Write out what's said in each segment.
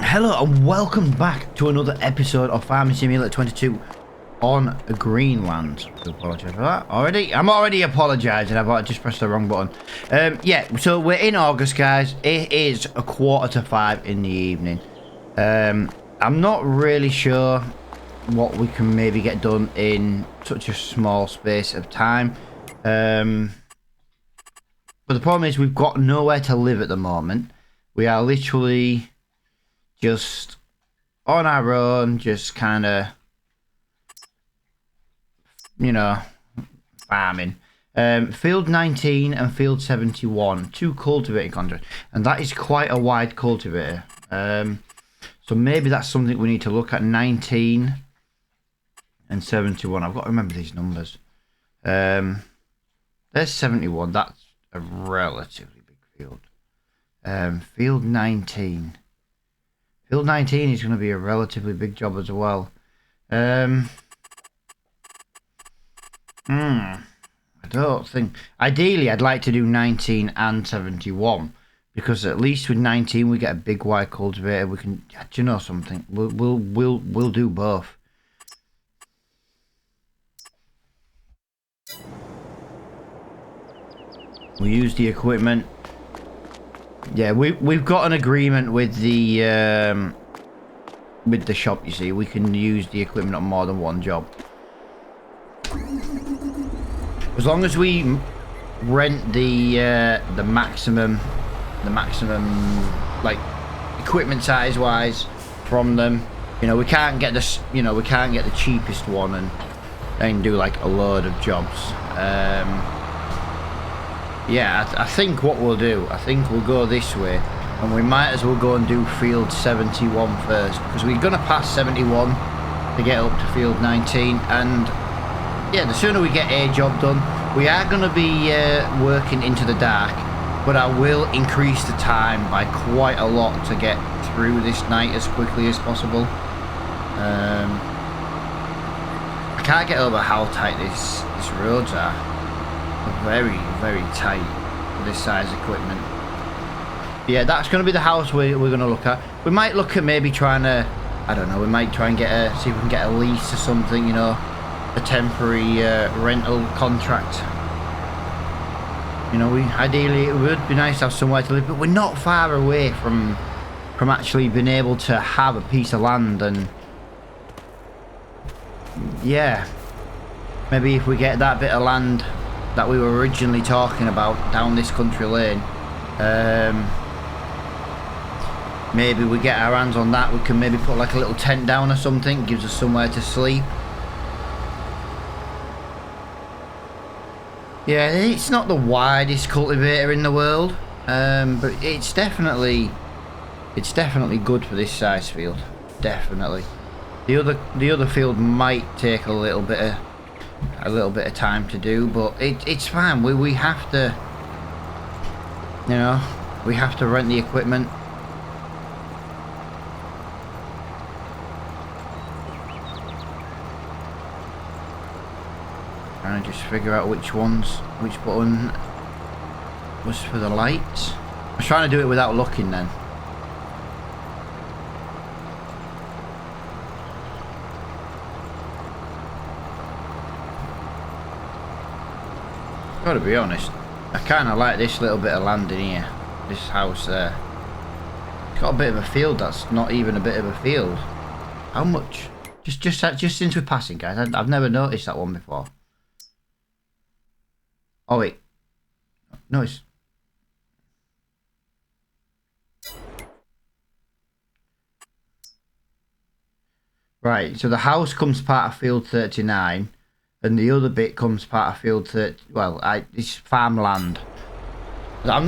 Hello and welcome back to another episode of Farming Simulator 22 on Greenlands. I do apologise for that already. I'm already apologising. I've just pressed the wrong button. Yeah, so we're in August, guys. It is 4:45 in the evening. I'm not really sure what we can maybe get done in such a small space of time. But the problem is we've got nowhere to live at the moment. We are literally just on our own, just kind of, you know, farming. Field 19 and field 71, two cultivating contracts, and that is quite a wide cultivator. So maybe that's something we need to look at. 19 and 71. I've got to remember these numbers. There's 71. That's a relatively big field. Field 19. Field 19 is going to be a relatively big job as well. I don't think... Ideally, I'd like to do 19 and 71. Because at least with 19, we get a big wide cultivator. We can... Do you know something? We'll do both. We use the equipment. Yeah, we've got an agreement with the shop. You see, we can use the equipment on more than one job, as long as we rent the maximum like equipment size wise from them. You know, we can't get this. You know, we can't get the cheapest one and then do like a load of jobs. Yeah, I think what we'll do, I think we'll go this way, and we might as well go and do field 71 first, because we're going to pass 71 to get up to field 19, and yeah, the sooner we get a job done. We are going to be working into the dark, but I will increase the time by quite a lot to get through this night as quickly as possible. I can't get over how tight these roads are. Very, very tight for this size equipment. Yeah, that's going to be the house we're going to look at. We might look at maybe trying to, I don't know, we might try and see if we can get a lease or something, you know, a temporary rental contract. You know, ideally it would be nice to have somewhere to live, but we're not far away from actually being able to have a piece of land. And yeah, maybe if we get that bit of land that we were originally talking about down this country lane, maybe we get our hands on that, we can maybe put like a little tent down or something, gives us somewhere to sleep. Yeah, it's not the widest cultivator in the world, but it's definitely good for this size field. Definitely. The other field might take a little bit of time to do, but it's fine. We have to, you know, we have to rent the equipment. Trying to just figure out which button was for the lights. I was trying to do it without looking then. Gotta be honest, I kind of like this little bit of land in here, this house there. It's got a bit of a field that's not even a bit of a field. How much? Just since we're passing, guys, I've never noticed that one before. Oh wait, no, it's... Right, so the house comes part of field 39. And the other bit comes part of field 30. Well, it's farmland. I've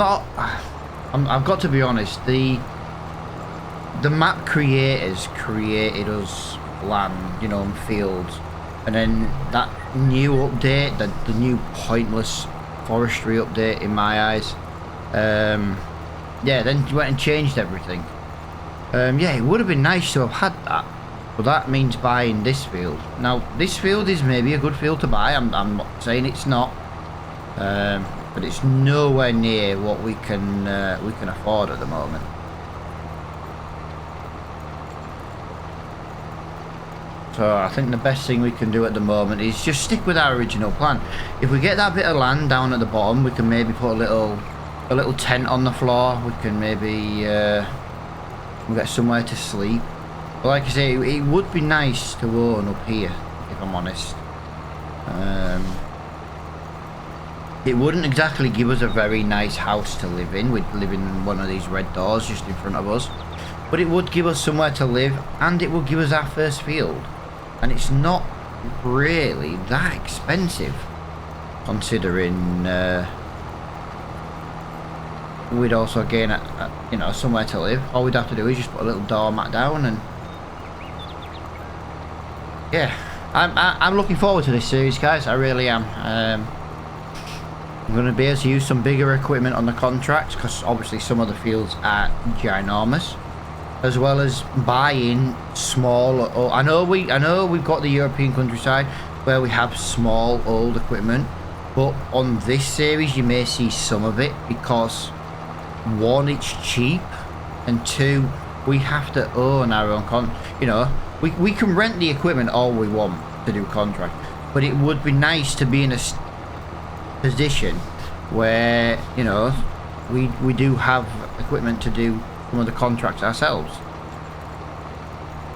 got to be honest. The map creators created us land, you know, and fields, and then that new update, the new pointless forestry update in my eyes. Yeah, then went and changed everything. Yeah, it would have been nice to have had that. But that means buying this field. Now, this field is maybe a good field to buy. I'm not saying it's not, but it's nowhere near what we can afford at the moment. So I think the best thing we can do at the moment is just stick with our original plan. If we get that bit of land down at the bottom, we can maybe put a little tent on the floor. We can maybe we'll get somewhere to sleep. But like I say, it would be nice to own up here, if I'm honest. It wouldn't exactly give us a very nice house to live in. We'd live in one of these red doors just in front of us. But it would give us somewhere to live, and it would give us our first field. And it's not really that expensive, considering we'd also gain you know, somewhere to live. All we'd have to do is just put a little doormat down, and yeah, I'm looking forward to this series, guys. I really am. I'm going to be able to use some bigger equipment on the contracts, because obviously some of the fields are ginormous, as well as buying small. I know we've got the European countryside where we have small old equipment, but on this series you may see some of it, because one, it's cheap, and two, we have to own our own you know, we can rent the equipment all we want to do contract, but it would be nice to be in a position where, you know, we do have equipment to do some of the contracts ourselves.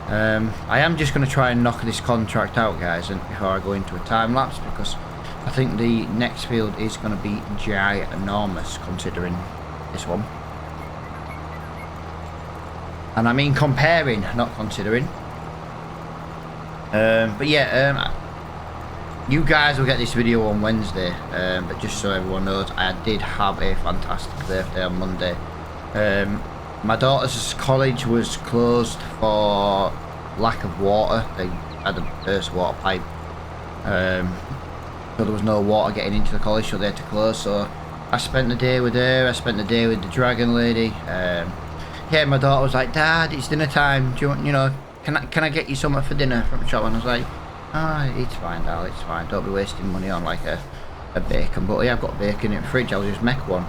I am just going to try and knock this contract out, guys, and before I go into a time lapse, because I think the next field is going to be ginormous considering this one. And I mean comparing, not considering. But yeah, you guys will get this video on Wednesday, but just so everyone knows, I did have a fantastic birthday on Monday. My daughter's college was closed for lack of water. They had a burst water pipe, so there was no water getting into the college, so they had to close. So I spent the day with her. I spent the day with the dragon lady. Yeah, my daughter was like, "Dad, it's dinner time. Do you want, you know, can I get you something for dinner from the shop?" And I was like, "Ah, oh, it's fine, Dal, it's fine. Don't be wasting money on like a bacon." But yeah, I've got bacon in the fridge. I'll just make one.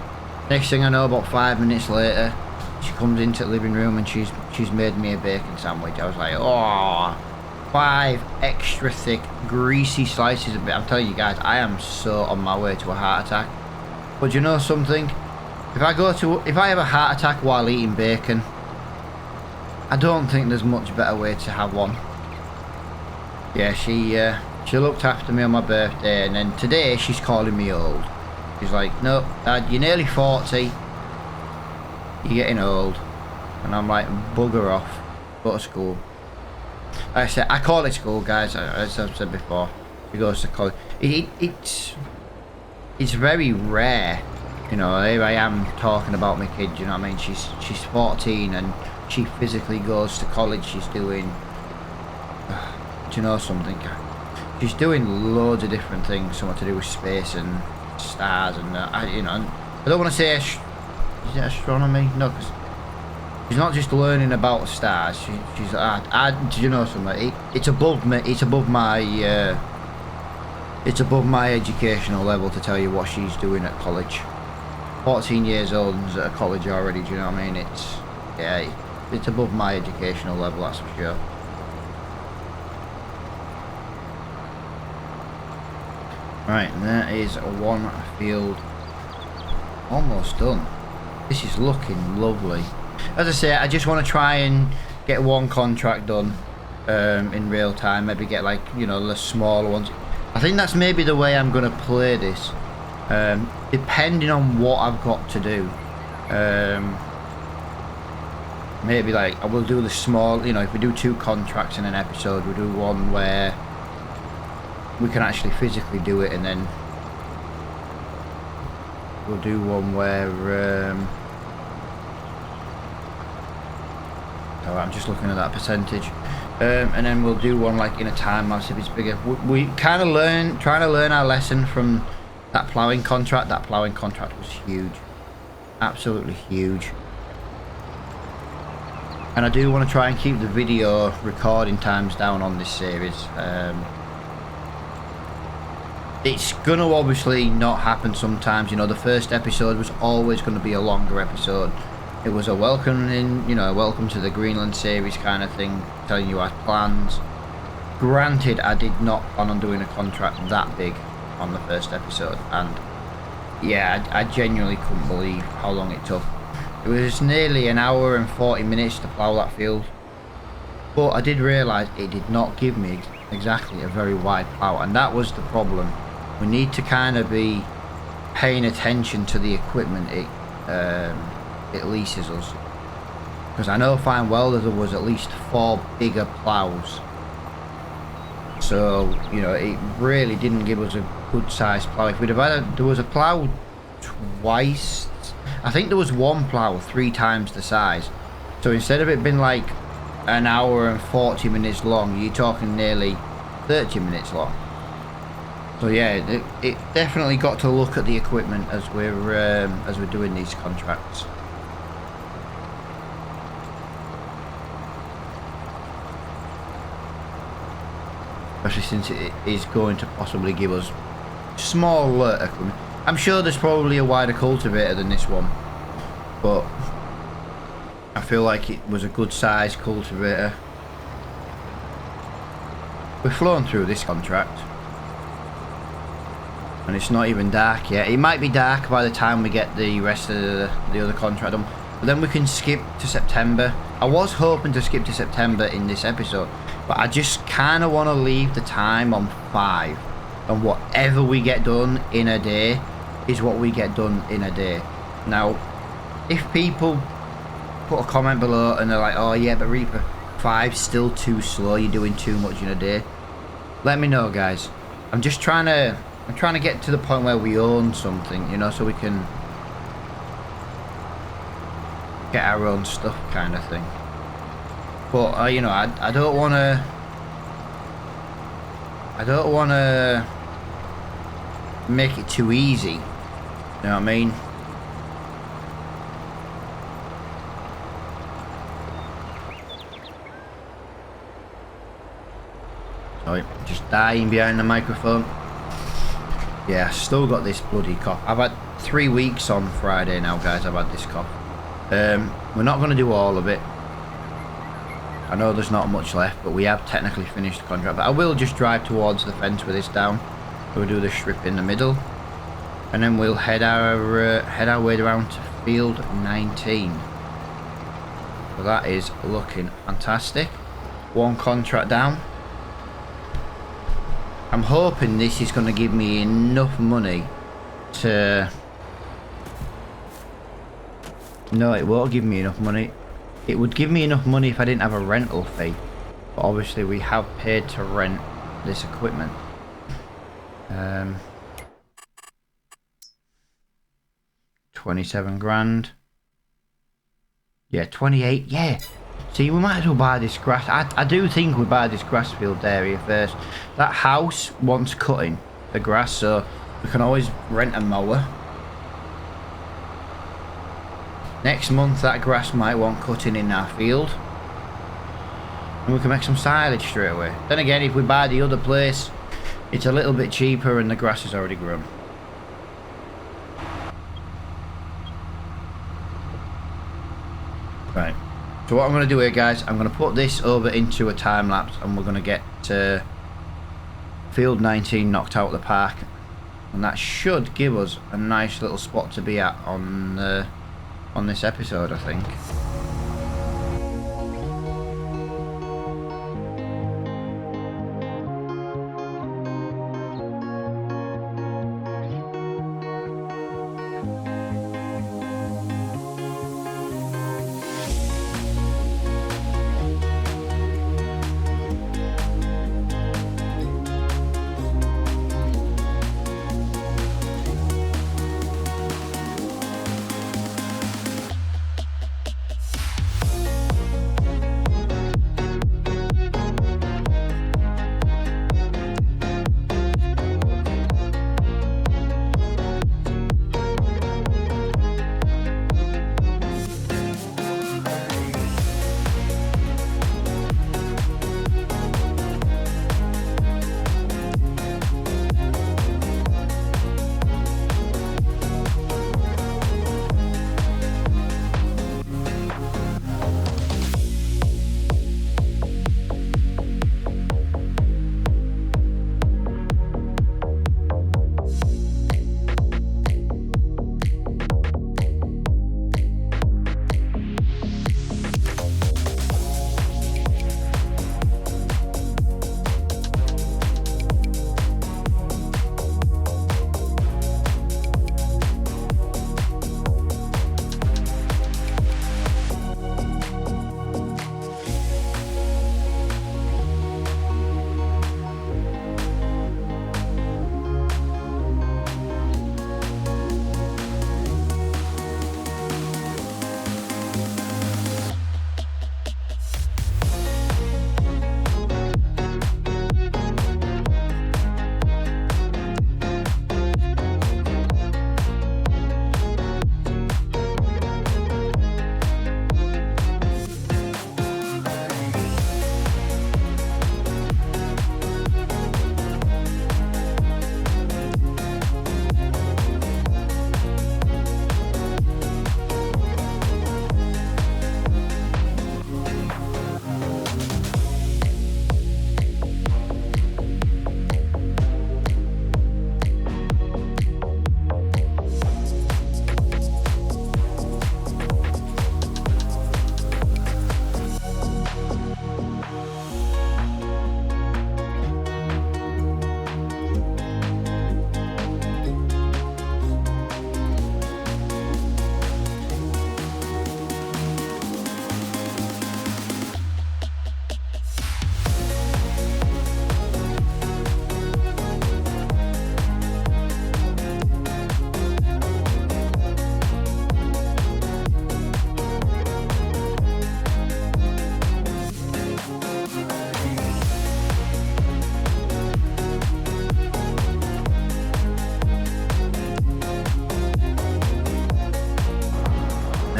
Next thing I know, about 5 minutes later, she comes into the living room and she's made me a bacon sandwich. I was like, oh, 5 extra thick, greasy slices of bacon. I'm telling you guys, I am so on my way to a heart attack. But you know something? If I have a heart attack while eating bacon, I don't think there's much better way to have one. Yeah, she looked after me on my birthday, and then today she's calling me old. She's like, "No, Dad, you're nearly 40. You're getting old." And I'm like, bugger off. Go to school. Like I said, I call it school, guys, as I've said before. She goes to college. It's very rare. You know, here I am talking about my kid, you know what I mean? She's 14 and she physically goes to college. She's doing, do you know something? She's doing loads of different things, something to do with space and stars, and you know, I don't want to say is it astronomy? No, because she's not just learning about stars. She's do you know something? It's above me. It's above my educational level to tell you what she's doing at college. 14 years old and at college already. Do you know what I mean? It's above my educational level, that's for sure. Right, there is one field almost done. This is looking lovely. As I say, I just want to try and get one contract done in real time. Maybe get, like, you know, the smaller ones. I think that's maybe the way I'm going to play this. Depending on what I've got to do. Maybe, like, I will do the small, you know, if we do 2 contracts in an episode, we'll do one where we can actually physically do it, and then we'll do one where oh, I'm just looking at that percentage, and then we'll do one like in a time lapse if it's bigger. We kind of trying to learn our lesson from that ploughing contract. That ploughing contract was huge, absolutely huge. And I do want to try and keep the video recording times down on this series. It's going to obviously not happen sometimes. You know, the first episode was always going to be a longer episode. It was a welcome to the Greenland series kind of thing, telling you our plans. Granted, I did not plan on doing a contract that big on the first episode, and yeah, I genuinely couldn't believe how long it took. It was nearly an hour and 40 minutes to plough that field, but I did realise it did not give me exactly a very wide plough, and that was the problem. We need to kind of be paying attention to the equipment it leases us, because I know fine well that there was at least 4 bigger ploughs. So, you know, it really didn't give us a good sized plough. If we'd have had there was a plough twice, I think there was one plough 3 times the size. So instead of it being like an hour and 40 minutes long, you're talking nearly 30 minutes long. So yeah, it definitely got to look at the equipment as we're doing these contracts. Especially since it is going to possibly give us smaller equipment. I'm sure there's probably a wider cultivator than this one, but I feel like it was a good size cultivator. We've flown through this contract, and it's not even dark yet. It might be dark by the time we get the rest of the other contract done, but then we can skip to September. I was hoping to skip to September in this episode, but I just kind of want to leave the time on 5, and whatever we get done in a day is what we get done in a day. Now, if people put a comment below and they're like, oh yeah, but Reaper, 5's still too slow, you're doing too much in a day, let me know, guys. I'm trying to get to the point where we own something, you know, so we can get our own stuff, kind of thing. But you know, I don't want to make it too easy, you know what I mean? Sorry, just dying behind the microphone. Yeah, still got this bloody cough. I've had 3 weeks on Friday now, guys. I've had this cough. We're not going to do all of it. I know there's not much left, but we have technically finished the contract. But I will just drive towards the fence with this down. We'll do the strip in the middle, and then we'll head our way around to field 19. So that is looking fantastic. 1 contract down. I'm hoping this is going to give me enough money to... No, it won't give me enough money. It would give me enough money if I didn't have a rental fee. But obviously we have paid to rent this equipment. 27 grand. Yeah, 28. Yeah. See, we might as well buy this grass. I do think we buy this grass field area first. That house wants cutting the grass, so we can always rent a mower. Next month that grass might want cutting in our field, and we can make some silage straight away. Then again, if we buy the other place, it's a little bit cheaper and the grass is already grown. Right, so what I'm going to do here, guys, I'm going to put this over into a time lapse, and we're going to get field 19 knocked out of the park, and that should give us a nice little spot to be at on this episode, I think.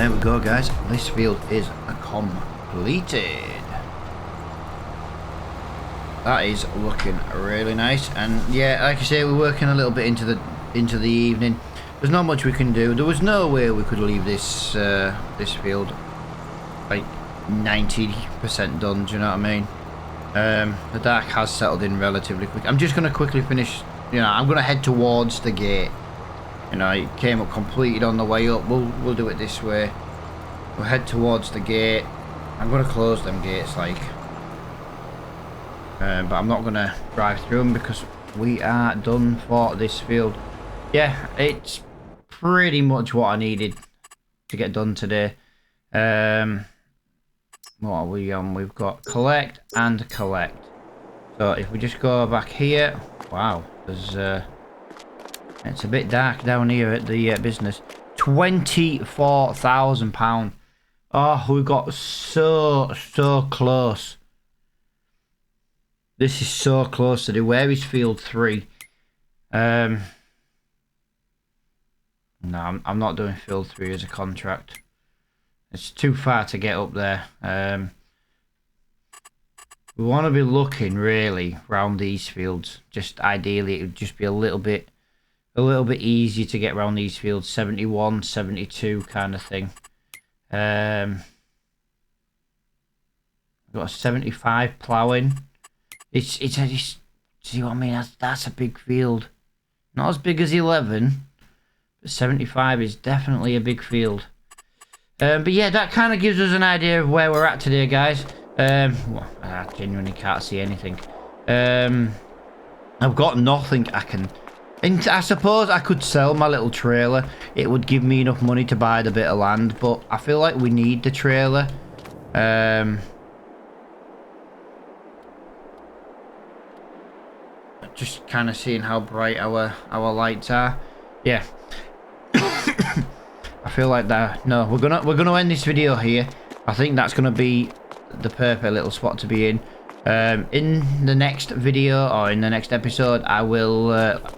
there we go, guys. This field is completed. That is looking really nice, and yeah, like I say, we're working a little bit into the evening. There's not much we can do. There was no way we could leave this this field like 90% done. Do you know what I mean? The dark has settled in relatively quick. I'm just gonna quickly finish. You know, I'm gonna head towards the gate. You know, it came up completed on the way up. We'll do it this way. We'll head towards the gate. I'm gonna close them gates, like, but I'm not gonna drive through them because we are done for this field. Yeah, it's pretty much what I needed to get done today. What are we on? We've got collect and collect. So if we just go back here, wow, there's it's a bit dark down here at the business. £24,000. Oh, we got so close. This is so close to do. Where is field 3? No, I'm not doing field 3 as a contract. It's too far to get up there. We want to be looking really round these fields. Just ideally, it would just be a little bit easier to get around these fields. 71, 72 kind of thing. I've got a 75 ploughing. It's see what I mean? That's a big field. Not as big as 11, but 75 is definitely a big field. But yeah, that kind of gives us an idea of where we're at today, guys. Well, I genuinely can't see anything. I've got nothing I can... And I suppose I could sell my little trailer. It would give me enough money to buy the bit of land, but I feel like we need the trailer. Just kind of seeing how bright our lights are. Yeah. I feel like that. No, we're gonna end this video here. I think that's gonna be the perfect little spot to be in. In the next video or in the next episode, I will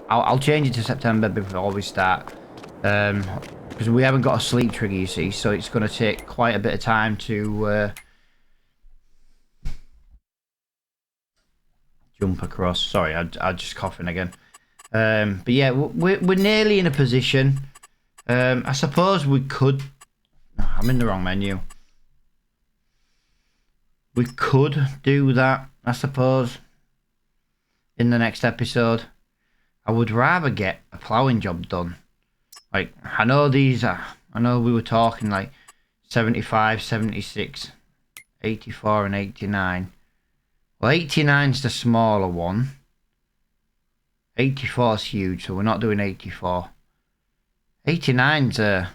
I'll change it to September before we start, because we haven't got a sleep trigger, you see, so it's going to take quite a bit of time to jump across. Sorry, I'm just coughing again. But yeah, we're nearly in a position. I suppose we could... I'm in the wrong menu. We could do that, I suppose, in the next episode. I would rather get a ploughing job done. Like, I know these are... I know we were talking like 75, 76, 84 and 89. Well, 89's the smaller one. 84's huge, so we're not doing 84. 89's a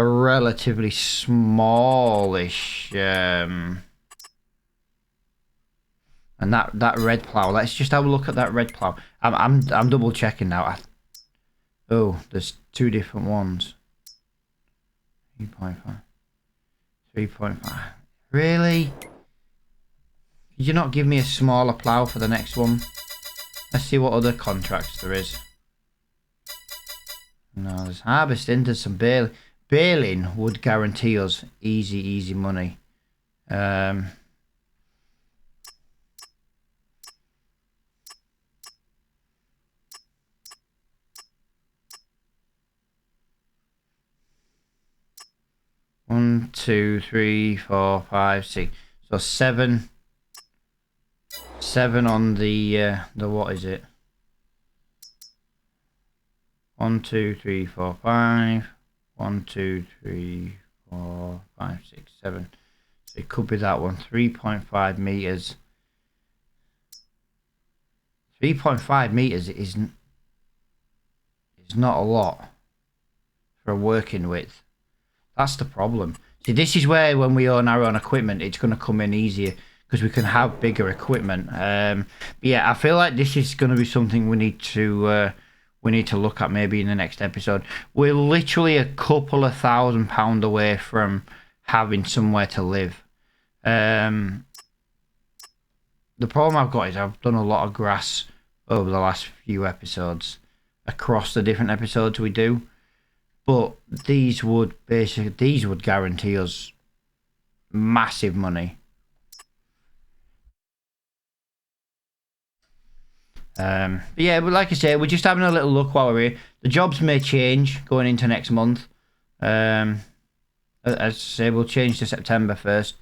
relatively smallish, and that red plough. Let's just have a look at that red plough. I'm double checking now. Oh, there's two different ones. 3.5. 3.5. Really? Could you not give me a smaller plough for the next one? Let's see what other contracts there is. No, there's harvesting, there's some baling. Baling would guarantee us easy money. 1, 2, 3, 4, 5, 6. So 7 on the what is it? 1, 2, 3, 4, 5. 1, 2, 3, 4, 5, 6, 7. So it could be that one. 3.5 meters. 3.5 meters is not a lot for a working width. That's the problem. See, this is where when we own our own equipment, it's going to come in easier because we can have bigger equipment. But yeah, I feel like this is going to be something we need to look at maybe in the next episode. We're literally a couple of £1,000 away from having somewhere to live. The problem I've got is I've done a lot of grass over the last few episodes across the different episodes we do. But these would guarantee us massive money. But yeah, but like I say, we're just having a little look while we're here. The jobs may change going into next month. As I say, we'll change to September 1st.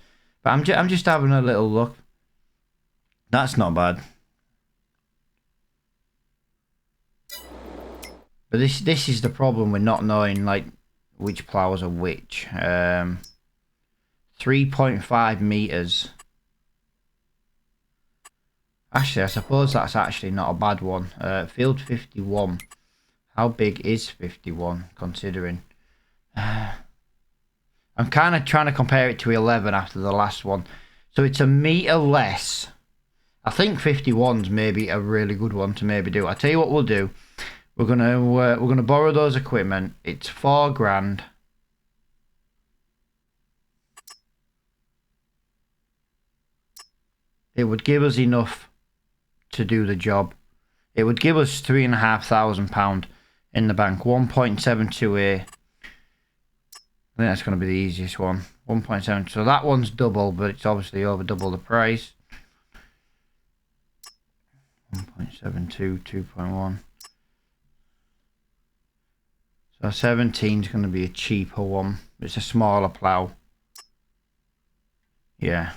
But I'm just having a little look. That's not bad. But this is the problem with not knowing like which plows are which. 3.5 meters. Actually, I suppose that's actually not a bad one. Field 51. How big is 51 considering? I'm kind of trying to compare it to 11 after the last one. So it's a meter less. I think 51's maybe a really good one to maybe do. I tell you what we'll do. We're gonna borrow those equipment. It's $4 grand. It would give us enough to do the job. It would give us £3,500 in the bank. 1.72A. I think that's going to be the easiest one. 1.7. So that one's double, but it's obviously over double the price. 1.72, 2.1. So 17 is going to be a cheaper one. It's a smaller plough. Yeah.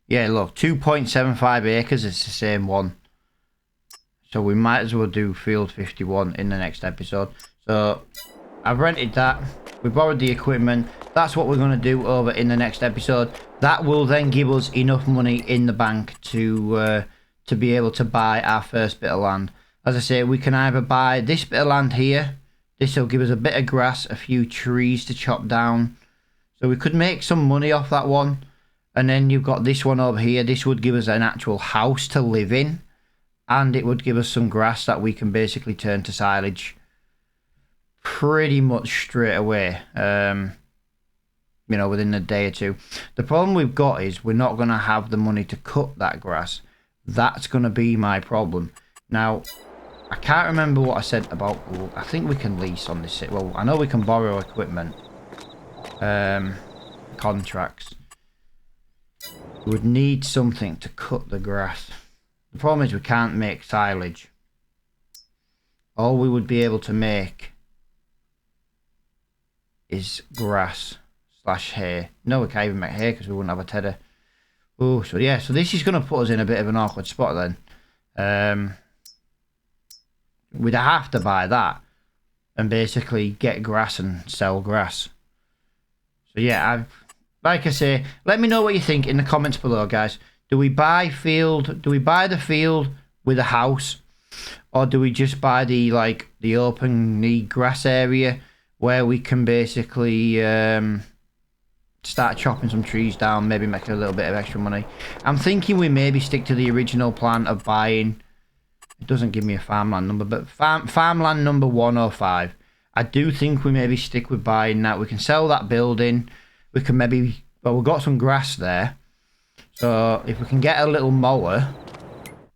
Yeah, look, 2.75 acres is the same one. So we might as well do field 51 in the next episode. So I've rented that. We borrowed the equipment. That's what we're going to do over in the next episode. That will then give us enough money in the bank to be able to buy our first bit of land. As I say, we can either buy this bit of land here. This will give us a bit of grass, a few trees to chop down. So we could make some money off that one. And then you've got this one over here. This would give us an actual house to live in. And it would give us some grass that we can basically turn to silage pretty much straight away. You know, within a day or two. The problem we've got is we're not going to have the money to cut that grass. That's going to be my problem. Now, I can't remember what I said about... I think we can lease on this. Well, I know we can borrow equipment. Contracts. We would need something to cut the grass. The problem is we can't make silage. All we would be able to make is grass / hay. No, we can't even make hay because we wouldn't have a tedder. Oh, so yeah, so this is going to put us in a bit of an awkward spot then. We'd have to buy that and basically get grass and sell grass. So yeah, like I say, let me know what you think in the comments below, guys. Do we buy the field with a house, or do we just buy the open grass area where we can basically start chopping some trees down, maybe make a little bit of extra money? I'm thinking we maybe stick to the original plan of buying. It doesn't give me a farmland number, but farmland number 105. I do think we maybe stick with buying that. We can sell that building. We can maybe, well, we've got some grass there. So if we can get a little mower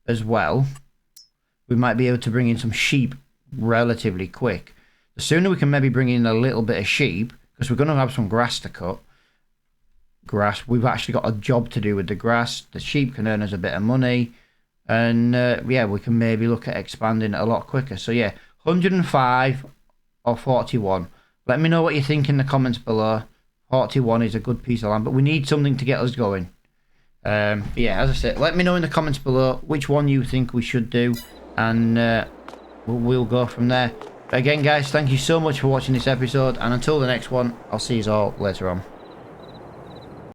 as well, we might be able to bring in some sheep relatively quick. The sooner we can maybe bring in a little bit of sheep, because we're going to have some grass to cut. Grass, we've actually got a job to do with the grass. The sheep can earn us a bit of money. And yeah, we can maybe look at expanding it a lot quicker. So yeah, 105 or 41. Let me know what you think in the comments below. 41 is a good piece of land, but we need something to get us going. Yeah, as I said, let me know in the comments below which one you think we should do, and we'll go from there. But again, guys, thank you so much for watching this episode, and until the next one, I'll see you all later on.